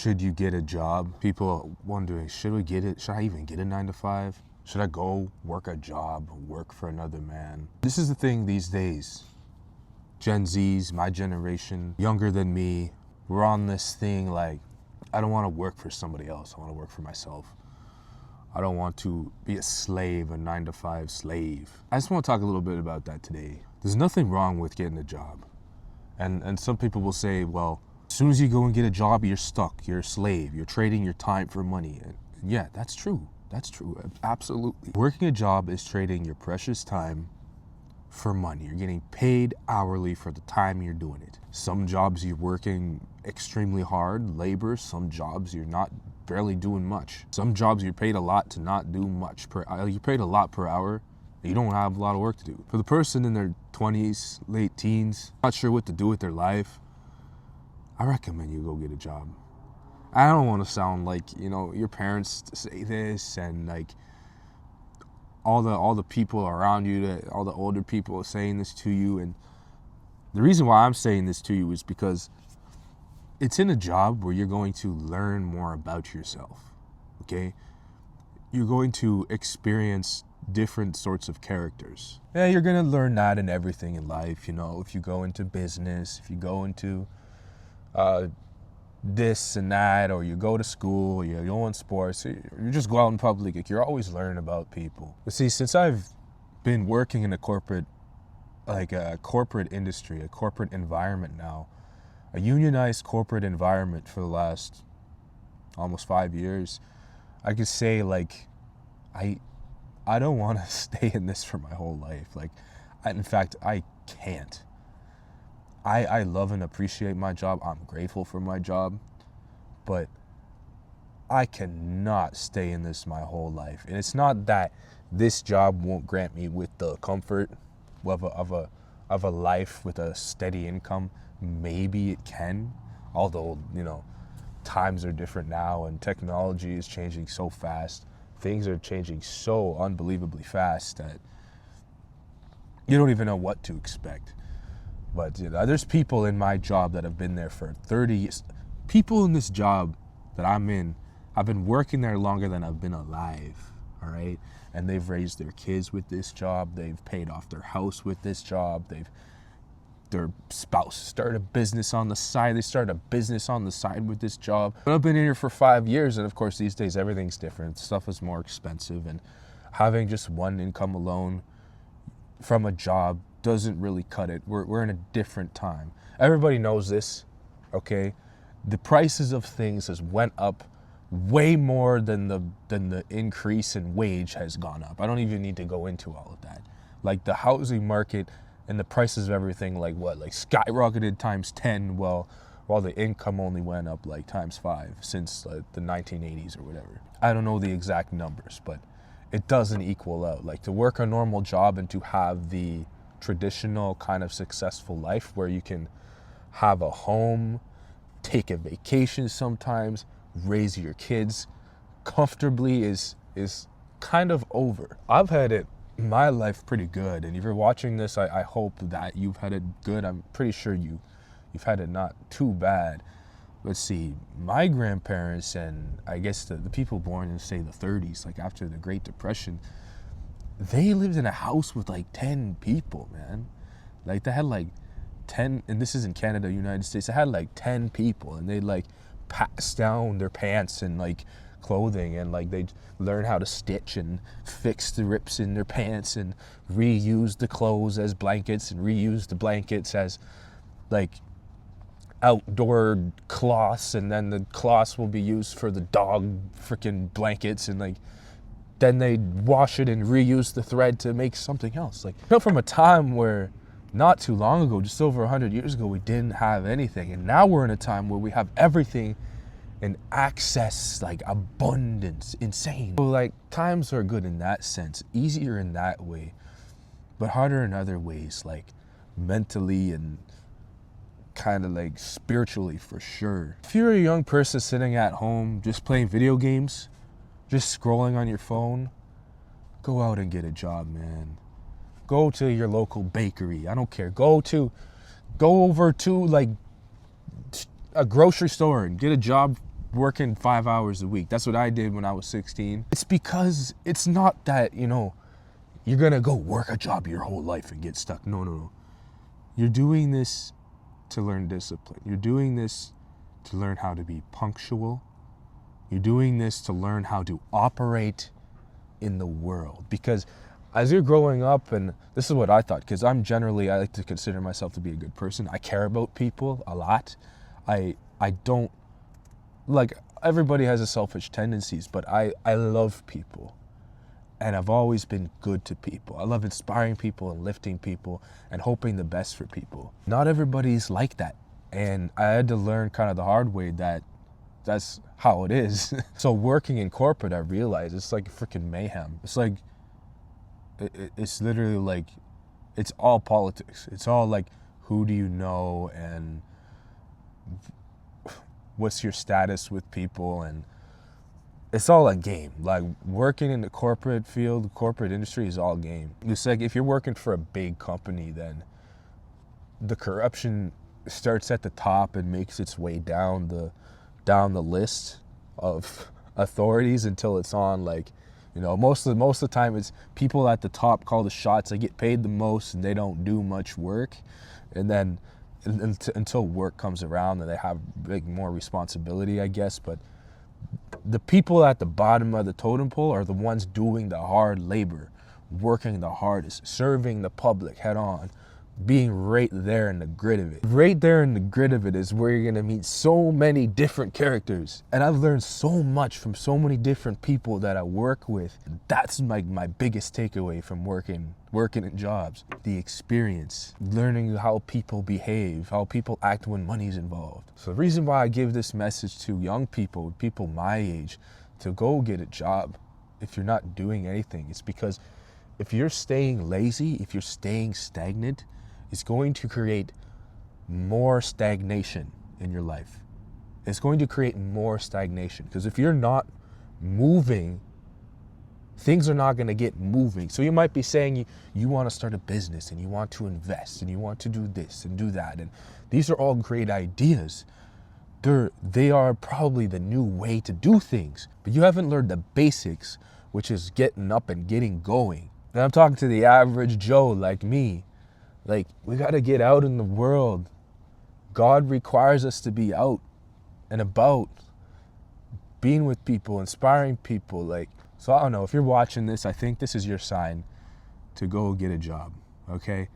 should you get a job? People wondering, should we get it? Should I even get a 9 to 5? Should I go work a job, work for another man? This is the thing these days. Gen Zs, my generation, younger than me, we're on this thing like, I don't want to work for somebody else. I want to work for myself. I don't want to be a slave, a 9 to 5 slave. I just want to talk a little bit about that today. There's nothing wrong with getting a job. And some people will say, well, as soon as you go and get a job, you're stuck. You're a slave. You're trading your time for money. And yeah, that's true. That's true. Absolutely. Working a job is trading your precious time for money. You're getting paid hourly for the time you're doing it. Some jobs you're working extremely hard, labor. Some jobs you're not barely doing much. Some jobs you're paid a lot to not do much. You're paid a lot per hour. You don't have a lot of work to do. For the person in their 20s, late teens, not sure what to do with their life, I recommend you go get a job. I don't want to sound like, your parents say this and like all the people around you, all the older people are saying this to you. And the reason why I'm saying this to you is because it's in a job where you're going to learn more about yourself, okay? You're going to experience different sorts of characters. Yeah, you're going to learn that in everything in life, if you go into business, if you go into this and that, or you go to school, you go in sports, you just go out in public, like, you're always learning about people. But see, since I've been working in a corporate industry, a corporate environment now, a unionized corporate environment for the last almost 5 years, I could say like, I don't want to stay in this for my whole life. Like, in fact, I can't. I love and appreciate my job. I'm grateful for my job, but I cannot stay in this my whole life. And it's not that this job won't grant me with the comfort of a life with a steady income. Maybe it can, although, times are different now and technology is changing so fast. Things are changing so unbelievably fast that you don't even know what to expect. But there's people in my job that have been there for 30 years. People in this job that I'm in have been working there longer than I've been alive, all right? And they've raised their kids with this job. They've paid off their house with this job. Their spouse started a business on the side. They started a business on the side with this job. But I've been here for 5 years, and of course these days everything's different. Stuff is more expensive, and having just one income alone from a job doesn't really cut it. We're in a different time. Everybody knows this, okay? The prices of things has went up way more than the increase in wage has gone up. I don't even need to go into all of that. Like the housing market and the prices of everything, like skyrocketed times 10, while the income only went up like times 5 since the 1980s or whatever. I don't know the exact numbers, but it doesn't equal out. Like, to work a normal job and to have the traditional kind of successful life where you can have a home, take a vacation sometimes, raise your kids comfortably is kind of over. I've had it my life pretty good, and if you're watching this, I hope that you've had it good. I'm pretty sure you've had it not too bad. Let's see, my grandparents and I guess the people born in, say, the 30s, like after the Great Depression, they lived in a house with like 10 people, man. Like, they had like 10, and this is in Canada, United States, they had like 10 people, and they'd like pass down their pants and like clothing, and like they'd learn how to stitch and fix the rips in their pants and reuse the clothes as blankets and reuse the blankets as like outdoor cloths, and then the cloths will be used for the dog freaking blankets, and like then they wash it and reuse the thread to make something else. Like, from a time where not too long ago, just over 100 years ago, we didn't have anything, and now we're in a time where we have everything and access, like abundance, insane. So like, times are good in that sense, easier in that way, but harder in other ways, like mentally and kind of like spiritually, for sure. If you're a young person sitting at home just playing video games, just scrolling on your phone, go out and get a job, man. Go to your local bakery. I don't care. Go over to like a grocery store and get a job working 5 hours a week. That's what I did when I was 16. It's because it's not that, you're gonna go work a job your whole life and get stuck. No, no, no. You're doing this to learn discipline. You're doing this to learn how to be punctual. You're doing this to learn how to operate in the world. Because as you're growing up, and this is what I thought, because I like to consider myself to be a good person. I care about people a lot. I don't, like, everybody has a selfish tendencies, but I love people. And I've always been good to people. I love inspiring people and lifting people and hoping the best for people. Not everybody's like that. And I had to learn kind of the hard way that that's how it is. So working in corporate, I realized it's like freaking mayhem. It's like, it's literally like, it's all politics. It's all like, who do you know and what's your status with people, and it's all a game. Like working in the corporate field, corporate industry is all game. It's like if you're working for a big company, then the corruption starts at the top and makes its way down the list of authorities until it's on, like, most of the time it's people at the top call the shots. They get paid the most and they don't do much work, and then until work comes around and they have like more responsibility, I guess. But the people at the bottom of the totem pole are the ones doing the hard labor, working the hardest, serving the public head on, being right there in the grit of it. Right there in the grit of it is where you're gonna meet so many different characters. And I've learned so much from so many different people that I work with. That's my biggest takeaway from working in jobs. The experience, learning how people behave, how people act when money's involved. So the reason why I give this message to young people my age, to go get a job if you're not doing anything, it's because if you're staying lazy, if you're staying stagnant, it's going to create more stagnation in your life. It's going to create more stagnation, because if you're not moving, things are not going to get moving. So you might be saying you want to start a business and you want to invest and you want to do this and do that. And these are all great ideas. They are probably the new way to do things, but you haven't learned the basics, which is getting up and getting going. And I'm talking to the average Joe like me. Like, we got to get out in the world. God requires us to be out and about, being with people, inspiring people. Like, so I don't know, if you're watching this, I think this is your sign to go get a job, okay?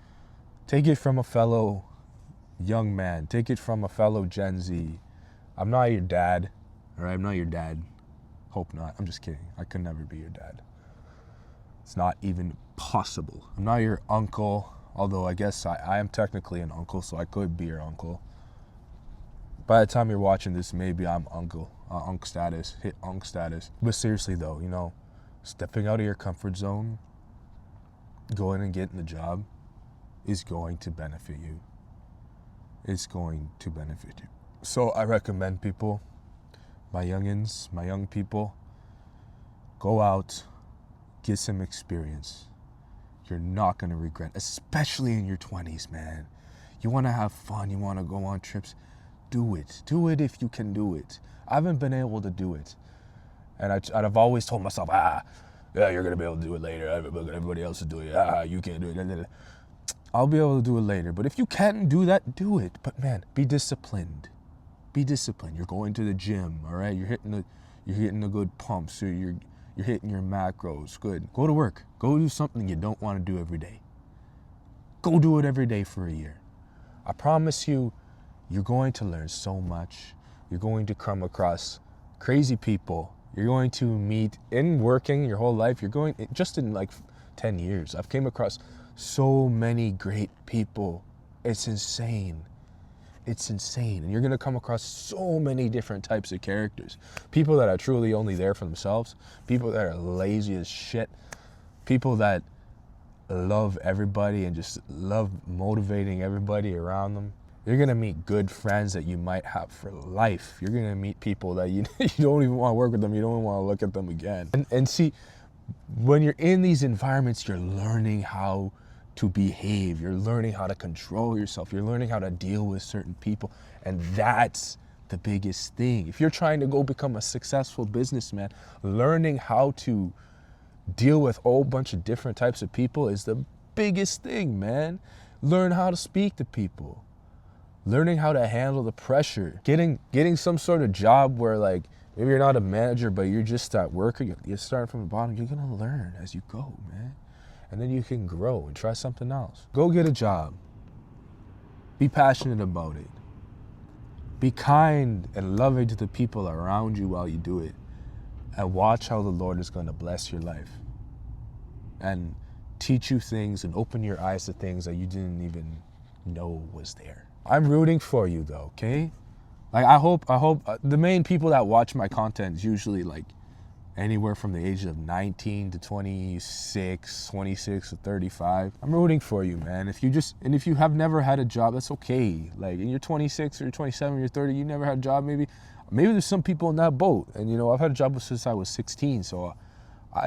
Take it from a fellow young man. Take it from a fellow Gen Z. I'm not your dad, all right? I'm not your dad. Hope not. I'm just kidding. I could never be your dad. It's not even possible. I'm not your uncle, although I guess I am technically an uncle, so I could be your uncle. By the time you're watching this, maybe I'm uncle status, hit unc status. But seriously though, stepping out of your comfort zone, going and getting the job is going to benefit you. It's going to benefit you. So I recommend people, my youngins, my young people, go out, get some experience. You're not going to regret, especially in your 20s, man. You want to have fun, you want to go on trips, do it. Do it if you can do it. I haven't been able to do it. And I've always told myself, yeah, you're going to be able to do it later. Everybody else is doing it. You can't do it. I'll be able to do it later. But if you can't do that, do it. But man, be disciplined. Be disciplined. You're going to the gym, all right? You're hitting the good pumps. So you're hitting your macros. Good. Go to work. Go do something you don't want to do every day. Go do it every day for a year. I promise you, you're going to learn so much. You're going to come across crazy people. You're going to meet in working your whole life. Just in like 10 years, I've came across so many great people. It's insane. It's insane. And you're going to come across so many different types of characters. People that are truly only there for themselves. People that are lazy as shit. People that love everybody and just love motivating everybody around them. You're going to meet good friends that you might have for life. You're going to meet people that you don't even want to work with them. You don't even want to look at them again. And see, when you're in these environments, you're learning how to behave. You're learning how to control yourself. You're learning how to deal with certain people. And that's the biggest thing. If you're trying to go become a successful businessman, learning how to deal with a whole bunch of different types of people is the biggest thing, man. Learn how to speak to people. Learning how to handle the pressure. Getting some sort of job where, like, maybe you're not a manager, but you're just at work, you're starting from the bottom. You're gonna learn as you go, man. And then you can grow and try something else. Go get a job. Be passionate about it. Be kind and loving to the people around you while you do it. And watch how the Lord is gonna bless your life. And teach you things and open your eyes to things that you didn't even know was there. I'm rooting for you though, okay? Like, I hope the main people that watch my content is usually like anywhere from the age of 19 to 26, 26 to 35. I'm rooting for you, man. If you have never had a job, that's okay. Like, and you're 26 or you're 27, you're 30, you never had a job, maybe there's some people in that boat. And you know, I've had a job since I was 16, so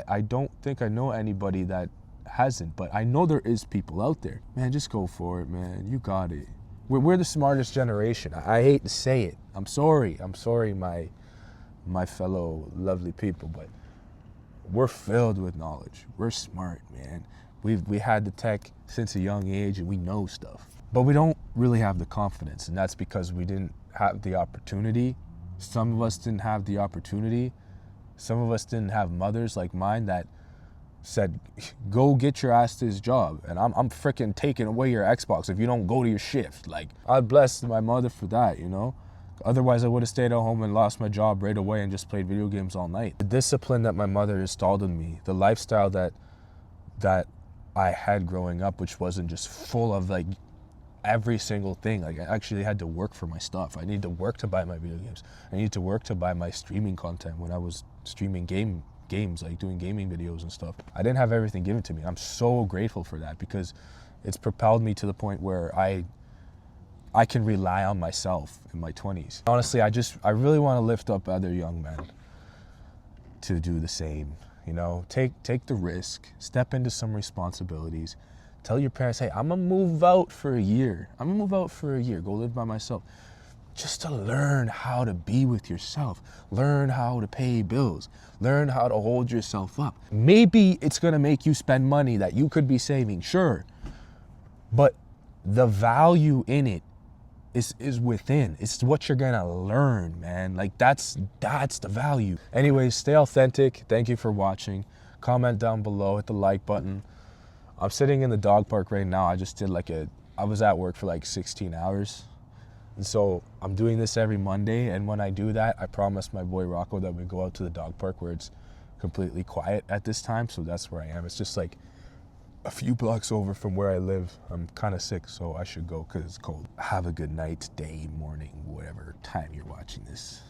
I don't think I know anybody that hasn't, but I know there is people out there. Man, just go for it, man. You got it. We're the smartest generation. I hate to say it. I'm sorry, my fellow lovely people, but we're filled with knowledge. We're smart, man. We had the tech since a young age and we know stuff. But we don't really have the confidence, and that's because we didn't have the opportunity. Some of us didn't have the opportunity. Some of us didn't have mothers like mine that said, go get your ass to this job, and I'm freaking taking away your Xbox if you don't go to your shift. Like, I blessed my mother for that, you know? Otherwise, I would have stayed at home and lost my job right away and just played video games all night. The discipline that my mother installed in me, the lifestyle that I had growing up, which wasn't just full of like every single thing. Like, I actually had to work for my stuff. I needed to work to buy my video games. I needed to work to buy my streaming content when I was streaming games, like doing gaming videos and stuff. I didn't have everything given to me. I'm so grateful for that because it's propelled me to the point where I can rely on myself in my 20s. Honestly, I really want to lift up other young men to do the same. You know, take the risk, step into some responsibilities. Tell your parents, hey, I'm gonna move out for a year. Go live by myself. Just to learn how to be with yourself. Learn how to pay bills. Learn how to hold yourself up. Maybe it's gonna make you spend money that you could be saving, sure. But the value in it is within. It's what you're gonna learn, man. Like, that's the value. Anyways, stay authentic. Thank you for watching. Comment down below, hit the like button. I'm sitting in the dog park right now. I was at work for like 16 hours. And so I'm doing this every Monday, and when I do that, I promise my boy Rocco that we go out to the dog park where it's completely quiet at this time, so that's where I am. It's just like a few blocks over from where I live. I'm kind of sick, so I should go because it's cold. Have a good night, day, morning, whatever time you're watching this.